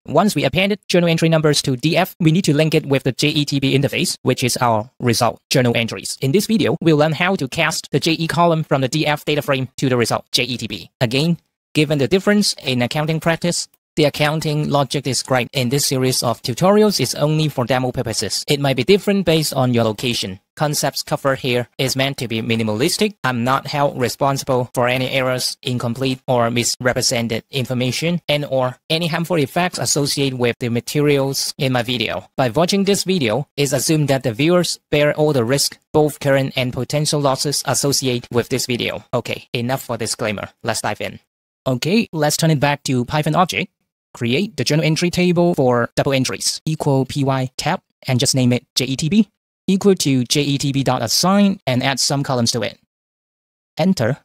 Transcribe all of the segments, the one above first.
Once we appended journal entry numbers to DF, we need to link it with the JETB interface, which is our result journal entries. In this video, we'll learn how to cast the JE column from the DF data frame to the result JETB. Again, given the difference in accounting practice, the accounting logic described in this series of tutorials is only for demo purposes. It might be different based on your location. Concepts covered here is meant to be minimalistic. I'm not held responsible for any errors, incomplete or misrepresented information, and or any harmful effects associated with the materials in my video. By watching this video, it's assumed that the viewers bear all the risk, both current and potential losses associated with this video. Okay, enough for disclaimer. Let's dive in. Okay, let's turn it back to Python object. Create the journal entry table for double entries, equal py tab, and just name it JETB, equal to jetb.assign, and add some columns to it. Enter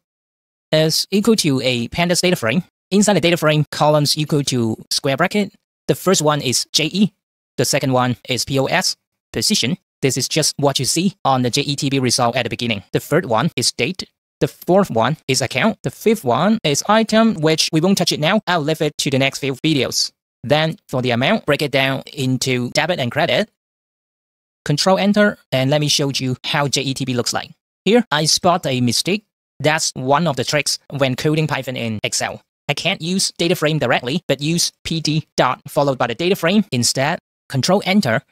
is equal to a pandas data frame. Inside the data frame, columns equal to square bracket. The first one is JE, the second one is POS, position. This is just what you see on the JETB result at the beginning. The third one is date. The fourth one is account. The fifth one is item, which we won't touch it now. I'll leave it to the next few videos. Then for the amount, break it down into debit and credit. Control Enter, and let me show you how JETB looks like. Here, I spot a mistake. That's one of the tricks when coding Python in Excel. I can't use data frame directly, but use PD dot followed by the data frame instead. Control Enter,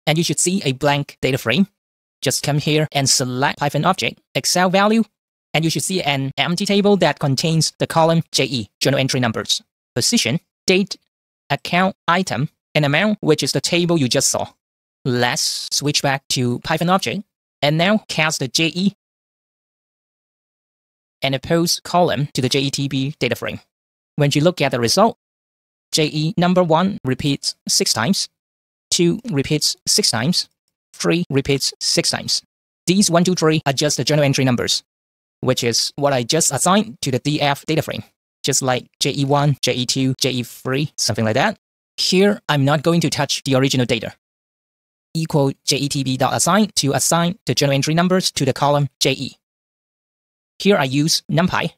and you should see a blank data frame. Just come here and select Python object, Excel value, and you should see an empty table that contains the column JE, journal entry numbers, position, date, account, item, and amount, which is the table you just saw. Let's switch back to Python object, and now cast the JE and oppose column to the JETB data frame. When you look at the result, JE number 1 repeats 6 times, 2 repeats 6 times, 3 repeats 6 times. These 1, 2, 3 are just the journal entry numbers, which is what I just assigned to the DF data frame, just like JE1, JE2, JE3, something like that. Here, I'm not going to touch the original data. Equal jetb.assign to assign the journal entry numbers to the column JE. Here I use numpy,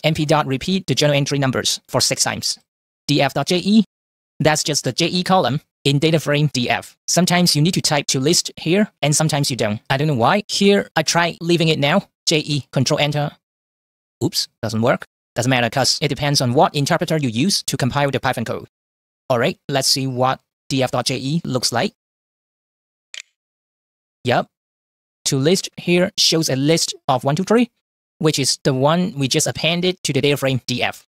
np.repeat the journal entry numbers for 6 times. df.je, that's just the JE column in data frame DF. Sometimes you need to type to list here, and sometimes you don't. I don't know why. Here, I try leaving it now. JE, Control Enter. Oops, doesn't work. Doesn't matter because it depends on what interpreter you use to compile the Python code. Alright, let's see what df.je looks like. Yup. To list here shows a list of 1, 2, 3, which is the one we just appended to the data frame DF.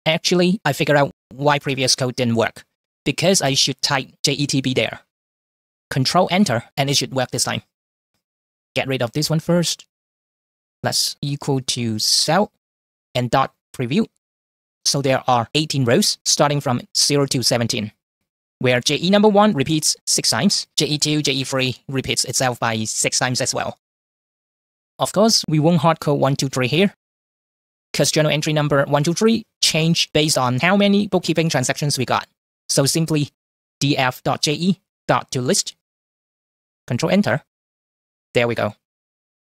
Actually, I figured out why previous code didn't work, because I should type JETB there. Control Enter, and it should work this time. Get rid of this one first. Let's equal to cell and dot preview. So there are 18 rows starting from 0 to 17, where JE number 1 repeats 6 times, JE2, JE3 repeats itself by 6 times as well. Of course, we won't hardcode 1, 2, 3 here, because journal entry number 1, 2, 3 change based on how many bookkeeping transactions we got. So simply df.je.toList, Control Enter. There we go.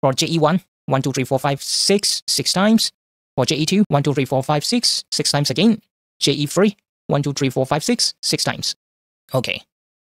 For JE1, 1, 2, 3, 4, 5, 6, 6 times. For JE2, 1, 2, 3, 4, 5, 6, 6 times again. JE3, 1, 2, 3, 4, 5, 6, 6 times. Okay,